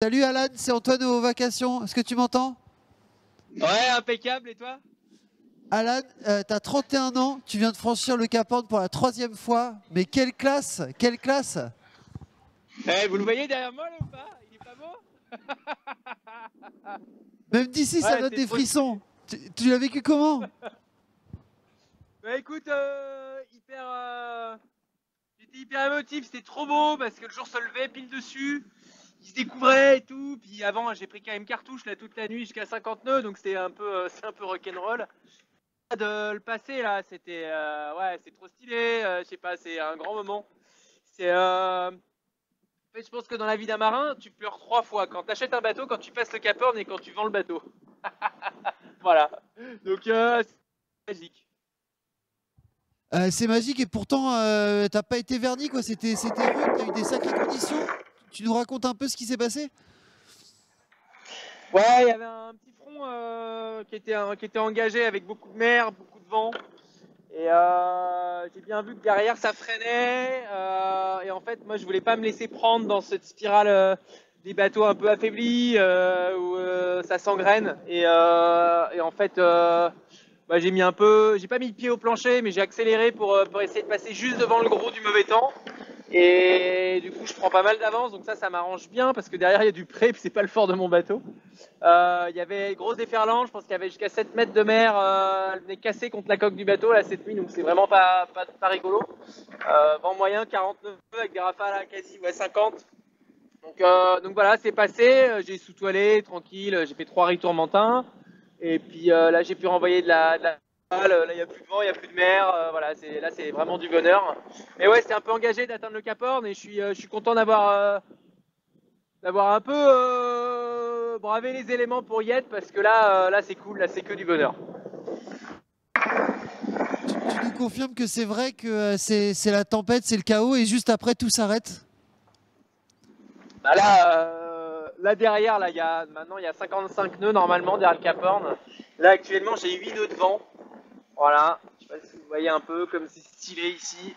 Salut Alan, c'est Antoine aux vacations. Est-ce que tu m'entends? Ouais, impeccable, et toi? Alan, t'as 31 ans, tu viens de franchir le Cap Horn pour la troisième fois. Mais quelle classe! Quelle classe! Vous le voyez derrière moi là ou pas? Il est pas beau? Même d'ici, ça Ouais, donne c'est des trop frissons. stylé. Tu l'as vécu comment? Bah écoute, j'étais hyper émotif, c'était trop beau parce que le jour se levait pile dessus, il se découvrait et tout. Puis avant, j'ai pris quand même cartouche là toute la nuit jusqu'à 50 nœuds, donc c'était un peu, c'est un peu rock'n'roll. De le passer là, c'était, ouais, c'est trop stylé. Je sais pas, c'est un grand moment. C'est, En fait, je pense que dans la vie d'un marin, tu pleures trois fois. Quand tu achètes un bateau, quand tu passes le Cap Horn et quand tu vends le bateau. Voilà. Donc, c'est magique. C'est magique et pourtant, t'as pas été verni, quoi. C'était rude, t'as eu des sacrées conditions. Tu nous racontes un peu ce qui s'est passé? Ouais, il y avait un petit front qui était engagé avec beaucoup de mer, beaucoup de vent. Et j'ai bien vu que derrière ça freinait. Et en fait, moi je voulais pas me laisser prendre dans cette spirale des bateaux un peu affaiblis où ça s'engraine. Et en fait, bah, j'ai pas mis le pied au plancher, mais j'ai accéléré pour essayer de passer juste devant le gros du mauvais temps. Et du coup, je prends pas mal d'avance, donc ça m'arrange bien parce que derrière il y a du pré, puis c'est pas le fort de mon bateau. Il y avait une grosse déferlante, je pense qu'il y avait jusqu'à 7 mètres de mer, elle venait casser contre la coque du bateau là cette nuit, donc c'est vraiment pas rigolo. Vent moyen 49 avec des rafales à quasi ouais, 50. Donc voilà, c'est passé, j'ai sous-toilé, tranquille, j'ai fait 3 riz tourmentins. Et puis là, j'ai pu renvoyer de la voile, là, il n'y a plus de vent, il n'y a plus de mer. Voilà, là, c'est vraiment du bonheur. Mais ouais, c'était un peu engagé d'atteindre le Cap Horn et je suis content d'avoir un peu bravé les éléments pour y être parce que là c'est cool, là, c'est que du bonheur. Tu nous confirmes que c'est vrai que c'est la tempête, c'est le chaos et juste après tout s'arrête? Bah là, là derrière, maintenant il y a 55 nœuds normalement derrière le Cap Horn. Là actuellement j'ai 8 nœuds de vent. Voilà, je sais pas si vous voyez un peu comme c'est stylé ici.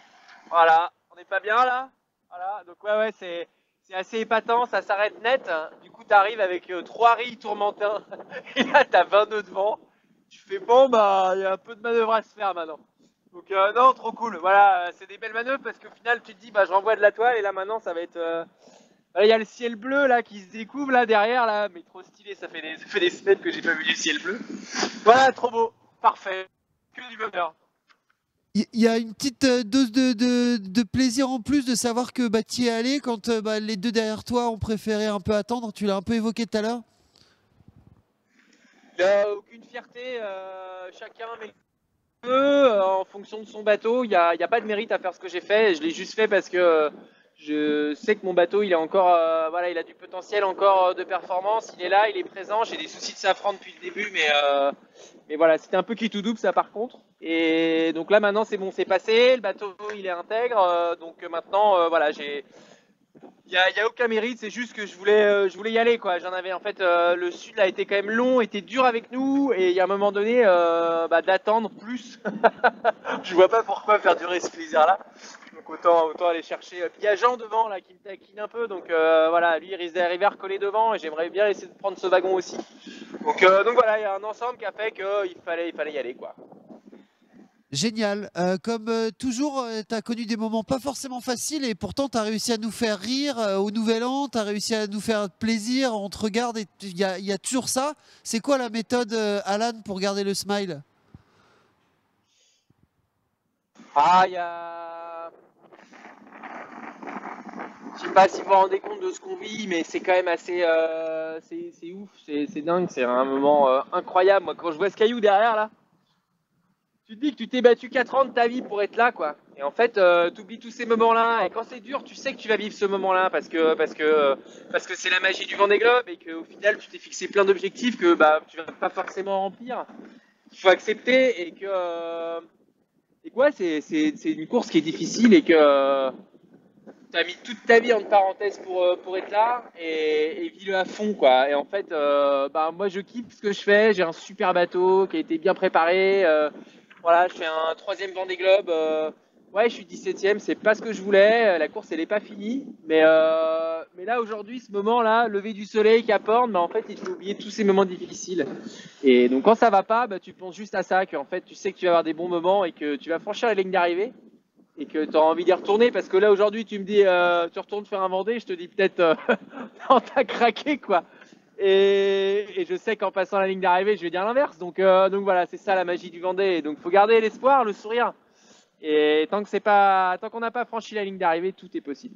Voilà, on n'est pas bien là. Voilà, donc ouais, c'est assez épatant, ça s'arrête net. Du coup, tu arrives avec 3 rilles tourmentins et là, tu as 20 nœuds de vent. Tu fais bon, bah, il y a un peu de manœuvre à se faire maintenant. Donc, non, trop cool. Voilà, c'est des belles manœuvres parce qu'au final, tu te dis, bah, je renvoie de la toile et là, maintenant, ça va être. Il y a le ciel bleu là qui se découvre là derrière là, mais trop stylé, ça fait des semaines que j'ai pas vu du ciel bleu. Voilà, trop beau, parfait, que du bonheur. Il y a une petite dose de plaisir en plus de savoir que bah, tu y es allé quand bah, les deux derrière toi ont préféré un peu attendre. Tu l'as un peu évoqué tout à l'heure. Il n'y a aucune fierté, chacun met le peu en fonction de son bateau. Il y a pas de mérite à faire ce que j'ai fait. Je l'ai juste fait parce que je sais que mon bateau, il a encore, voilà, il a du potentiel encore de performance. Il est là, il est présent. J'ai des soucis de safran depuis le début, mais voilà, c'était un peu qui tout double ça par contre. Et donc là maintenant c'est bon, c'est passé. Le bateau, il est intègre. Donc maintenant, voilà, y a aucun mérite, c'est juste que je voulais y aller quoi. J'en avais en fait, le sud a été quand même long, était dur avec nous, et il y a un moment donné, bah, d'attendre plus. Je vois pas pourquoi faire durer ce plaisir-là. Donc autant aller chercher. Puis il y a Jean devant là qui me taquine un peu, donc voilà, lui il risque d'arriver à recoller devant, et j'aimerais bien essayer de prendre ce wagon aussi. Donc voilà, il y a un ensemble qui a fait qu'il fallait y aller quoi. Génial. Comme toujours, tu as connu des moments pas forcément faciles et pourtant tu as réussi à nous faire rire au Nouvel An, tu as réussi à nous faire plaisir, on te regarde et il y a toujours ça. C'est quoi la méthode, Alan, pour garder le smile? Ah, il y a Je sais pas si vous vous rendez compte de ce qu'on vit, mais c'est quand même assez, c'est ouf, c'est dingue, c'est un moment incroyable. Moi, quand je vois ce caillou derrière là, tu te dis que tu t'es battu 4 ans de ta vie pour être là, quoi. Et en fait, tu oublies tous ces moments-là. Et quand c'est dur, tu sais que tu vas vivre ce moment-là parce que c'est la magie du Vendée Globe et qu'au final, tu t'es fixé plein d'objectifs que bah tu vas pas forcément remplir. Il faut accepter et que ouais, c'est une course qui est difficile et que tu as mis toute ta vie en parenthèse pour être là et vis-le à fond quoi. Et en fait, bah, moi je kiffe ce que je fais, j'ai un super bateau qui a été bien préparé. Voilà, je fais un troisième Vendée Globe. Ouais, je suis 17ème, c'est pas ce que je voulais. La course, elle est pas finie. Mais là, aujourd'hui, ce moment-là, lever du soleil, Cap Horn, bah, en fait, il faut oublier tous ces moments difficiles. Et donc, quand ça va pas, bah, tu penses juste à ça, que en fait, tu sais que tu vas avoir des bons moments et que tu vas franchir la ligne d'arrivée et que tu as envie d'y retourner. Parce que là, aujourd'hui, tu me dis, tu retournes faire un Vendée, je te dis peut-être, non, t'as craqué, quoi. Et je sais qu'en passant la ligne d'arrivée, je vais dire l'inverse. Donc voilà, c'est ça la magie du Vendée. Et donc, faut garder l'espoir, le sourire. Et tant qu'on n'a pas franchi la ligne d'arrivée, tout est possible.